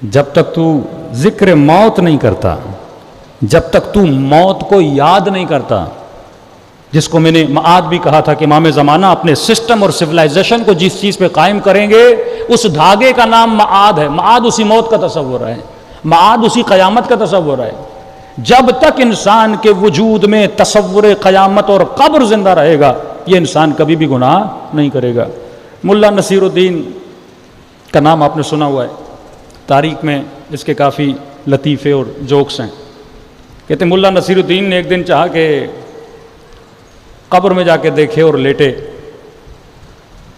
جب تک تو ذکر موت نہیں کرتا، جب تک تو موت کو یاد نہیں کرتا، جس کو میں نے معاد بھی کہا تھا کہ امام زمانہ اپنے سسٹم اور سویلائزیشن کو جس چیز پہ قائم کریں گے اس دھاگے کا نام معاد ہے. معاد اسی موت کا تصور ہے، معاد اسی قیامت کا تصور ہے. جب تک انسان کے وجود میں تصور قیامت اور قبر زندہ رہے گا یہ انسان کبھی بھی گناہ نہیں کرے گا. ملا نصیر الدین کا نام آپ نے سنا ہوا ہے، تاریخ میں اس کے کافی لطیفے اور جوکس ہیں. کہتے ہیں ملا نصیر الدین نے ایک دن چاہا کہ قبر میں جا کے دیکھے اور لیٹے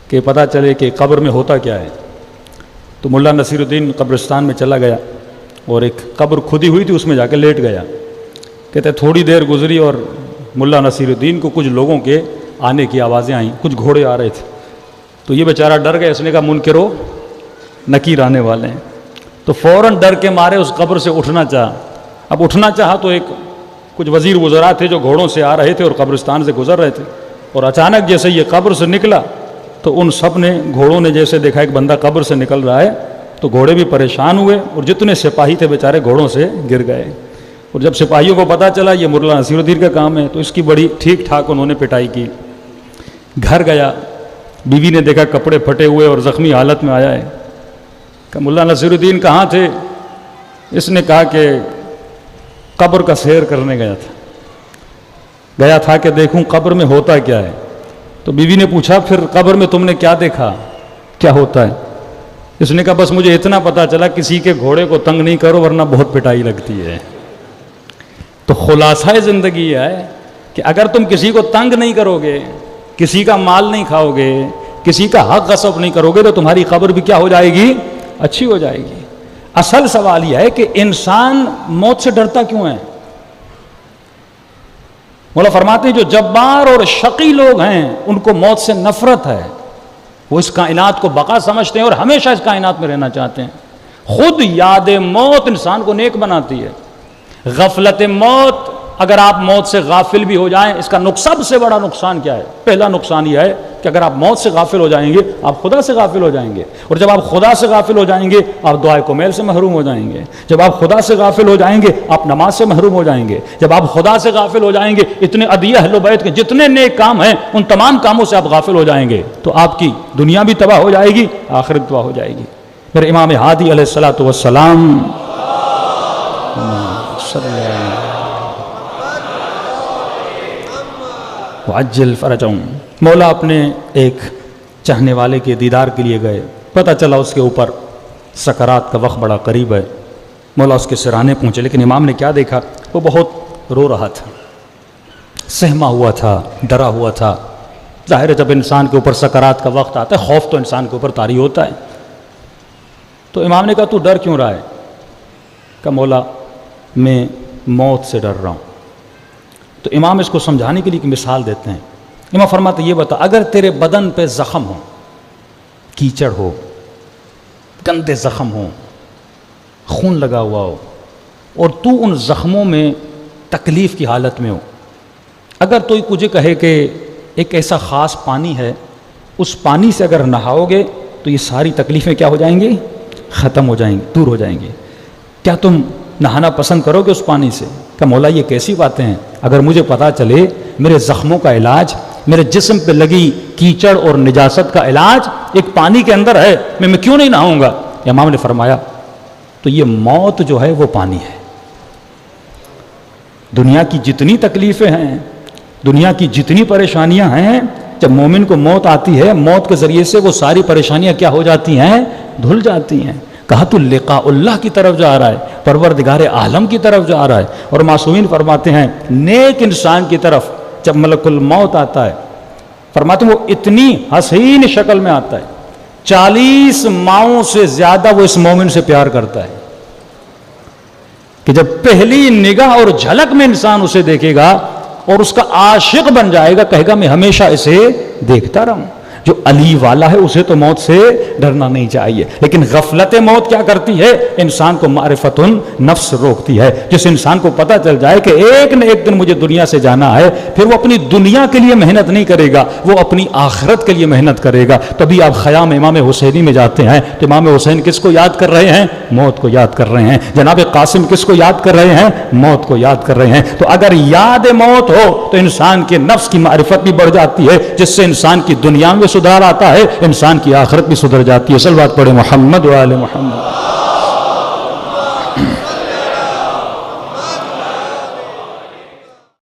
کہ پتہ چلے کہ قبر میں ہوتا کیا ہے. تو ملا نصیر الدین قبرستان میں چلا گیا اور ایک قبر کھدی ہوئی تھی اس میں جا کے لیٹ گیا. کہتے ہیں تھوڑی دیر گزری اور ملا نصیر الدین کو کچھ لوگوں کے آنے کی آوازیں آئیں، کچھ گھوڑے آ رہے تھے. تو یہ بیچارہ ڈر گیا، اس نے کہا منکر و نکیر آنے والے ہیں. تو فوراً ڈر کے مارے اس قبر سے اٹھنا چاہا. اب اٹھنا چاہا تو ایک کچھ وزیر وزراء تھے جو گھوڑوں سے آ رہے تھے اور قبرستان سے گزر رہے تھے، اور اچانک جیسے یہ قبر سے نکلا تو ان سب نے، گھوڑوں نے جیسے دیکھا ایک بندہ قبر سے نکل رہا ہے تو گھوڑے بھی پریشان ہوئے اور جتنے سپاہی تھے بیچارے گھوڑوں سے گر گئے. اور جب سپاہیوں کو پتہ چلا یہ ملا نصیر الدین کا کام ہے تو اس کی بڑی ٹھیک ٹھاک انہوں نے پٹائی کی. گھر گیا، بیوی نے دیکھا کپڑے پھٹے ہوئے اور زخمی حالت میں آیا ہے. کہ ملا نصیر الدین کہاں تھے؟ اس نے کہا کہ قبر کا سیر کرنے گیا تھا کہ دیکھوں قبر میں ہوتا کیا ہے. تو بیوی نے پوچھا پھر قبر میں تم نے کیا دیکھا، کیا ہوتا ہے؟ اس نے کہا بس مجھے اتنا پتا چلا کسی کے گھوڑے کو تنگ نہیں کرو ورنہ بہت پٹائی لگتی ہے. تو خلاصہ زندگی یہ ہے کہ اگر تم کسی کو تنگ نہیں کرو گے، کسی کا مال نہیں کھاؤ گے، کسی کا حق غصب نہیں کرو گے تو تمہاری قبر بھی کیا ہو جائے گی؟ اچھی ہو جائے گی. اصل سوال یہ ہے کہ انسان موت سے ڈرتا کیوں ہے؟ مولا فرماتے ہیں جو جبار اور شقی لوگ ہیں ان کو موت سے نفرت ہے. وہ اس کائنات کو بقا سمجھتے ہیں اور ہمیشہ اس کائنات میں رہنا چاہتے ہیں. خود یاد موت انسان کو نیک بناتی ہے. غفلت موت، اگر آپ موت سے غافل بھی ہو جائیں، اس کا سب سے بڑا نقصان کیا ہے؟ پہلا نقصان یہ ہے کہ اگر آپ موت سے غافل ہو جائیں گے آپ خدا سے غافل ہو جائیں گے، اور جب آپ خدا سے غافل ہو جائیں گے آپ دعائے کمیل سے محروم ہو جائیں گے. جب آپ خدا سے غافل ہو جائیں گے آپ نماز سے محروم ہو جائیں گے. جب آپ خدا سے غافل ہو جائیں گے اتنے ادعیہ اہل بیت کے جتنے نیک کام ہیں ان تمام کاموں سے آپ غافل ہو جائیں گے تو آپ کی دنیا بھی تباہ ہو جائے گی، آخرت تباہ ہو جائے گی. میرے امام ہادی علیہ الصلوۃ والسلام وعجل فرجہم، مولا اپنے ایک چاہنے والے کے دیدار کے لیے گئے. پتہ چلا اس کے اوپر سکرات کا وقت بڑا قریب ہے. مولا اس کے سرانے پہنچے، لیکن امام نے کیا دیکھا؟ وہ بہت رو رہا تھا، سہما ہوا تھا، ڈرا ہوا تھا. ظاہر ہے جب انسان کے اوپر سکرات کا وقت آتا ہے خوف تو انسان کے اوپر طاری ہوتا ہے. تو امام نے کہا تو ڈر کیوں رہا ہے؟ کہ مولا میں موت سے ڈر رہا ہوں. تو امام اس کو سمجھانے کے لیے ایک مثال دیتے ہیں. امام فرماتے یہ بتا، اگر تیرے بدن پہ زخم ہو، کیچڑ ہو، گندے زخم ہو، خون لگا ہوا ہو اور تو ان زخموں میں تکلیف کی حالت میں ہو، اگر تو تجھے کہے کہ ایک ایسا خاص پانی ہے اس پانی سے اگر نہاؤ گے تو یہ ساری تکلیفیں کیا ہو جائیں گی؟ ختم ہو جائیں گی، دور ہو جائیں گی. کیا تم نہانا پسند کرو گے اس پانی سے؟ کہ مولا یہ کیسی باتیں ہیں، اگر مجھے پتا چلے میرے زخموں کا علاج، میرے جسم پہ لگی کیچڑ اور نجاست کا علاج ایک پانی کے اندر ہے، میں کیوں نہیں نہاؤں گا؟ امام نے فرمایا تو یہ موت جو ہے وہ پانی ہے. دنیا کی جتنی تکلیفیں ہیں، دنیا کی جتنی پریشانیاں ہیں، جب مومن کو موت آتی ہے موت کے ذریعے سے وہ ساری پریشانیاں کیا ہو جاتی ہیں؟ دھل جاتی ہیں. کہا تو لقاء اللہ کی طرف جا رہا ہے، پروردگار عالم کی طرف جا رہا ہے. اور معصومین فرماتے ہیں نیک انسان کی طرف جب ملک الموت آتا ہے فرماتے ہیں وہ اتنی حسین شکل میں آتا ہے 40 ماؤں سے زیادہ وہ اس مومن سے پیار کرتا ہے کہ جب پہلی نگاہ اور جھلک میں انسان اسے دیکھے گا اور اس کا عاشق بن جائے گا، کہے گا میں ہمیشہ اسے دیکھتا رہوں. جو علی والا ہے اسے تو موت سے ڈرنا نہیں چاہیے، لیکن غفلت موت کیا کرتی ہے؟ انسان کو معرفت النفس روکتی ہے۔ جس انسان کو پتہ چل جائے کہ ایک نہ ایک دن مجھے دنیا سے جانا ہے، پھر وہ اپنی دنیا کے لیے محنت نہیں کرے گا، وہ اپنی آخرت کے لیے محنت کرے گا۔ تبھی آپ خیام امام حسینی میں جاتے ہیں تو امام حسین کس کو یاد کر رہے ہیں؟ موت کو یاد کر رہے ہیں۔ جناب قاسم کس کو یاد کر رہے ہیں؟ موت کو یاد کر رہے ہیں۔ تو اگر یاد موت ہو تو انسان کے نفس کی معرفت بھی بڑھ جاتی ہے، جس سے انسان کی دنیا میں سدھار آتا ہے، انسان کی آخرت بھی سدھر جاتی ہے۔ صلوات پڑھیں محمد و آل محمد۔